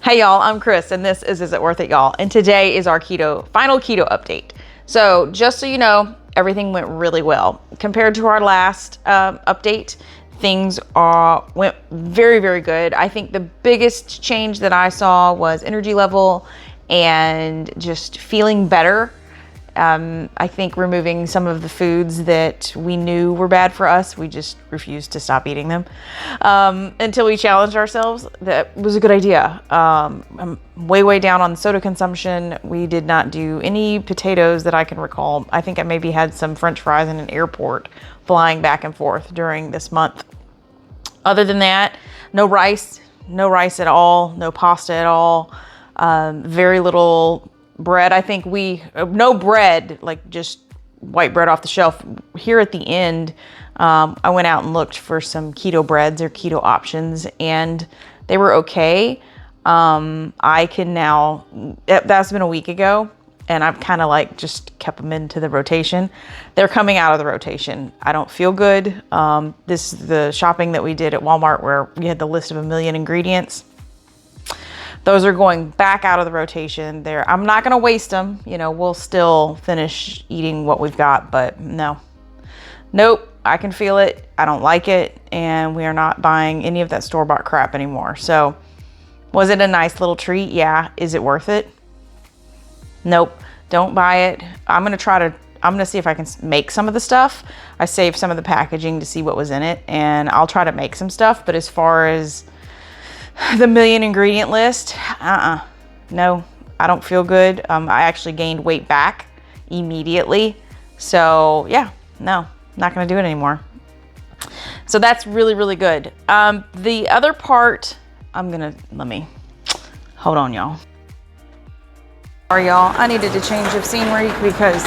Hey y'all, I'm Chris and this is It Worth It, y'all? And today is our final keto update. So just so you know, everything went really well. Compared to our last update, things went very, very good. I think the biggest change that I saw was energy level and just feeling better. I think removing some of the foods that we knew were bad for us, we just refused to stop eating them until we challenged ourselves. That was a good idea. I'm way down on soda consumption. We did not do any potatoes that I can recall. I think I maybe had some French fries in an airport flying back and forth during this month. Other than that, no rice at all, no pasta at all, very little bread. I think no bread, like just white bread off the shelf. Here at the end, I went out and looked for some keto breads or keto options, and they were okay. I can now, that's been a week ago, and I've kind of like just kept them into the rotation. They're coming out of the rotation. I don't feel good. This is the shopping that we did at Walmart where we had the list of 1 million ingredients. Those are going back out of the rotation there. I'm not going to waste them. You know, we'll still finish eating what we've got, but nope, I can feel it. I don't like it. And we are not buying any of that store-bought crap anymore. So was it a nice little treat? Yeah. Is it worth it? Nope. Don't buy it. I'm going to see if I can make some of the stuff. I saved some of the packaging to see what was in it, and I'll try to make some stuff. But as far as the 1 million ingredient list, no, I don't feel good. I actually gained weight back immediately. So yeah, no, not going to do it anymore. So that's really, really good. The other part, let me, hold on, y'all. Sorry, y'all. I needed to change of scenery because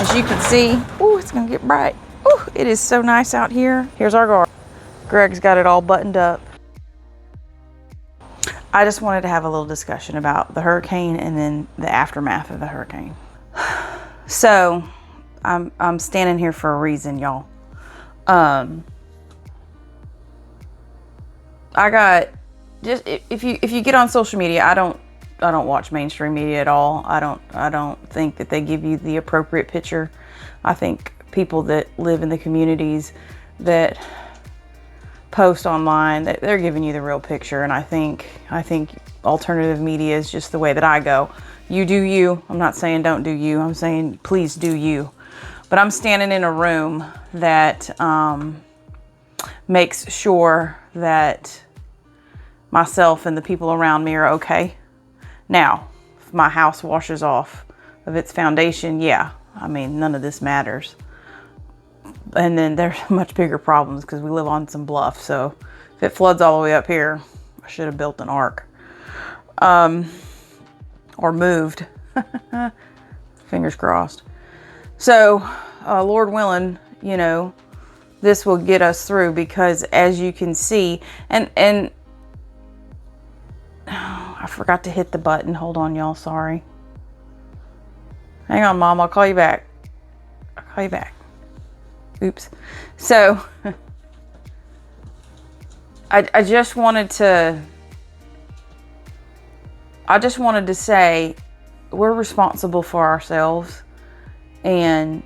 as you can see, ooh, it's going to get bright. Ooh, it is so nice out here. Here's our garden. Greg's got it all buttoned up. I just wanted to have a little discussion about the hurricane and then the aftermath of the hurricane. So I'm standing here for a reason, y'all. I got just if you get on social media, I don't watch mainstream media at all. I don't think that they give you the appropriate picture. I think people that live in the communities that post online, that they're giving you the real picture. And I think alternative media is just the way that I go. You do you. I'm not saying don't do you. I'm saying please do you. But I'm standing in a room that makes sure that myself and the people around me are okay. Now, if my house washes off of its foundation, yeah, I mean, none of this matters. And then there's much bigger problems because we live on some bluff. So if it floods all the way up here, I should have built an ark. Or moved. Fingers crossed. So, Lord willing, you know, this will get us through because as you can see, and I forgot to hit the button. Hold on, y'all. Sorry. Hang on, Mom. I'll call you back. Oops. So I just wanted to say we're responsible for ourselves, and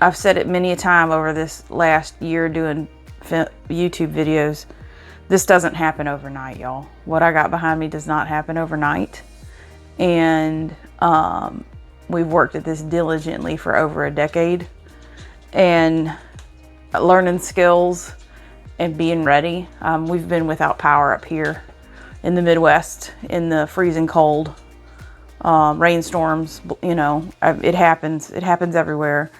I've said it many a time over this last year doing YouTube videos. This doesn't happen overnight, y'all. What I got behind me does not happen overnight, and we've worked at this diligently for over a decade. And learning skills and being ready. We've been without power up here in the Midwest in the freezing cold, rainstorms, you know, it happens everywhere.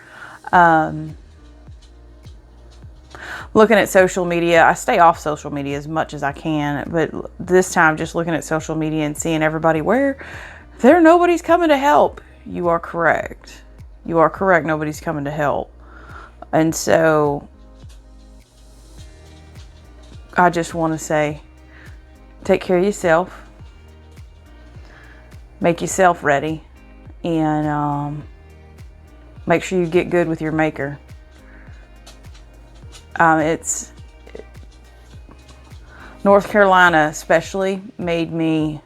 Looking at social media, I stay off social media as much as I can, but this time just looking at social media and seeing everybody nobody's coming to help. You are correct. Nobody's coming to help. And so I just want to say, take care of yourself, make yourself ready, and make sure you get good with your maker. North Carolina especially made me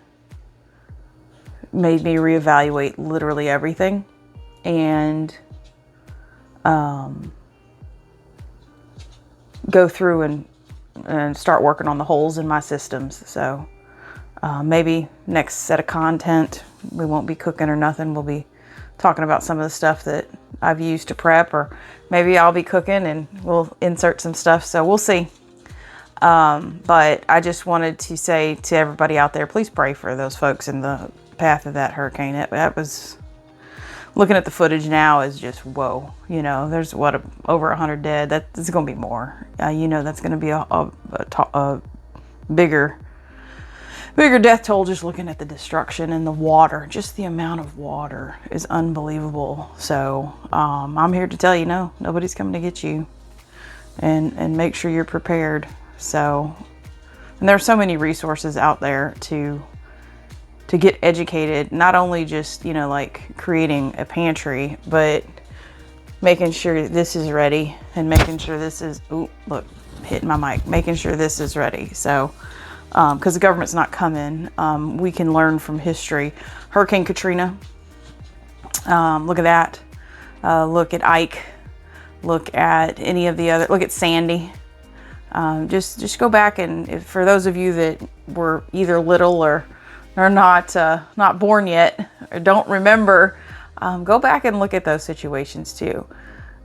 reevaluate literally everything, and go through and start working on the holes in my systems. So maybe next set of content, we won't be cooking or nothing. We'll be talking about some of the stuff that I've used to prep, or maybe I'll be cooking and we'll insert some stuff. So we'll see. But I just wanted to say to everybody out there, please pray for those folks in the path of that hurricane. That was, looking at the footage now, is just whoa. You know, there's over 100 dead. That's going to be more. You know, that's going to be a bigger death toll just looking at the destruction and the water. Just the amount of water is unbelievable. So I'm here to tell you, no, nobody's coming to get you, and make sure you're prepared. So, and there are so many resources out there to get educated, not only just, you know, like creating a pantry, but making sure this is ready, and making sure this is, ooh, look, hitting my mic, making sure this is ready. So, because the government's not coming, we can learn from history. Hurricane Katrina, look at that. Look at Ike. Look at any of the other, look at Sandy. Just go back, and for those of you that were either little or not born yet, or don't remember, go back and look at those situations too.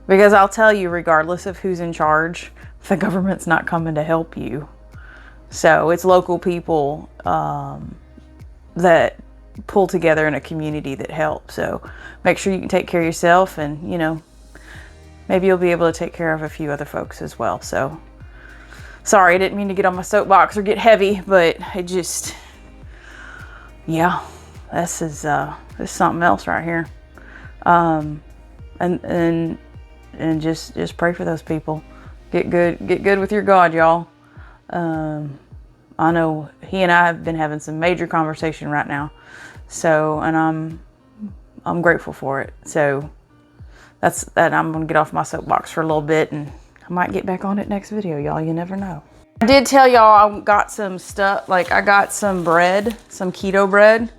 Because I'll tell you, regardless of who's in charge, the government's not coming to help you. So it's local people that pull together in a community that help. So make sure you can take care of yourself, and, you know, maybe you'll be able to take care of a few other folks as well. So sorry, I didn't mean to get on my soapbox or get heavy, but it just, yeah, this is something else right here. And just pray for those people. Get good with your God, y'all. I know he and I have been having some major conversation right now. So, and I'm grateful for it. So that's that. I'm gonna get off my soapbox for a little bit, and I might get back on it next video, y'all. You never know. I did tell y'all I got some stuff, like I got some bread, some keto bread.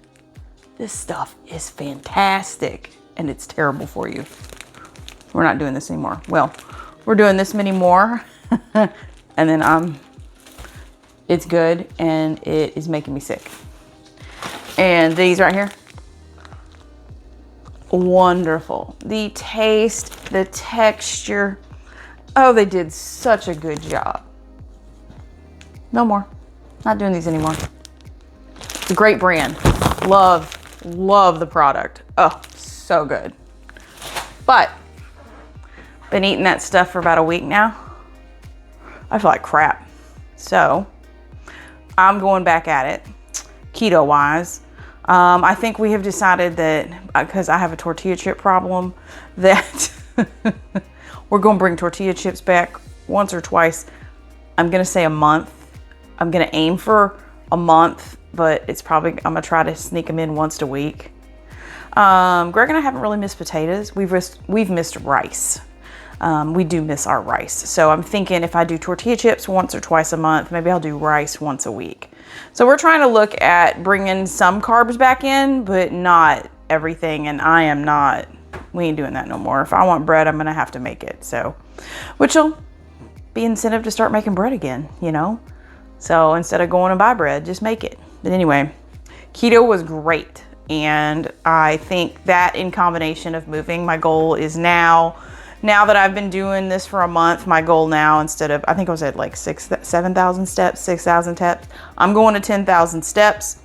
This stuff is fantastic, and it's terrible for you. We're not doing this anymore. Well, we're doing this many more, and then it's good, and it is making me sick. And these right here, wonderful. The taste, the texture. Oh, they did such a good job. No more. Not doing these anymore. It's a great brand. Love the product. Oh, so good. But been eating that stuff for about a week now. I feel like crap. So I'm going back at it, keto wise. I think we have decided that, because I have a tortilla chip problem, that we're going to bring tortilla chips back once or twice. I'm going to say a month. I'm going to aim for a month, but it's probably, I'm going to try to sneak them in once a week. Greg and I haven't really missed potatoes. We've missed rice. We do miss our rice. So I'm thinking if I do tortilla chips once or twice a month, maybe I'll do rice once a week. So we're trying to look at bringing some carbs back in, but not everything. And I am not, we ain't doing that no more. If I want bread, I'm going to have to make it. So, which will be incentive to start making bread again, you know? So instead of going to buy bread, just make it. But anyway, keto was great. And I think that in combination of moving, my goal is now that I've been doing this for a month, my goal now, instead of, I think I was at like 7,000 steps, 6,000 steps, I'm going to 10,000 steps.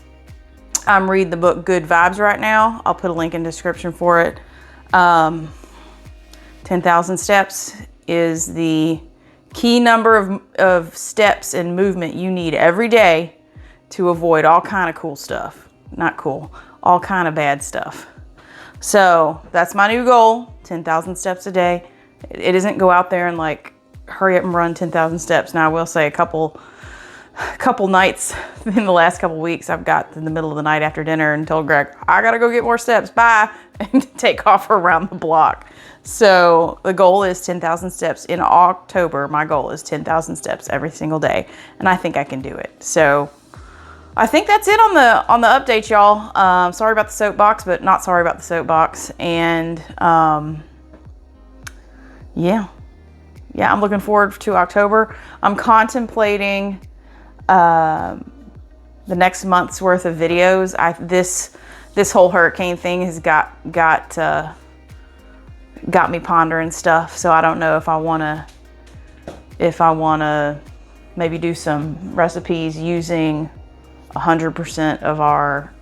I'm reading the book Good Vibes right now. I'll put a link in the description for it. 10,000 steps is the key number of steps and movement you need every day to avoid all kind of cool stuff. Not cool, all kind of bad stuff. So that's my new goal, 10,000 steps a day. It isn't go out there and like hurry up and run 10,000 steps. Now I will say a couple couple nights in the last couple weeks, I've got in the middle of the night after dinner and told Greg, I gotta go get more steps, bye, and take off around the block. So the goal is 10,000 steps in October. My goal is 10,000 steps every single day, and I think I can do it. So I think that's it on the update, y'all. Sorry about the soapbox, but not sorry about the soapbox. And yeah, I'm looking forward to October. I'm contemplating the next month's worth of videos. This whole hurricane thing has got me pondering stuff. So I don't know if I wanna maybe do some recipes using 100% of our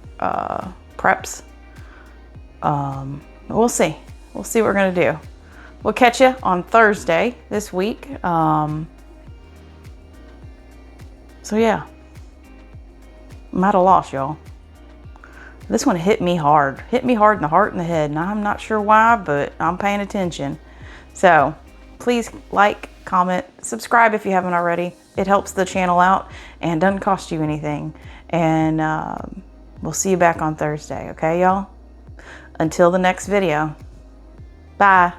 preps. We'll see. We'll see what we're gonna do. We'll catch you on Thursday this week. So yeah, I'm at a loss, y'all. This one hit me hard in the heart and the head, and I'm not sure why, but I'm paying attention. So please like, comment, subscribe if you haven't already. It helps the channel out and doesn't cost you anything. And we'll see you back on Thursday, okay, y'all? Until the next video. Bye.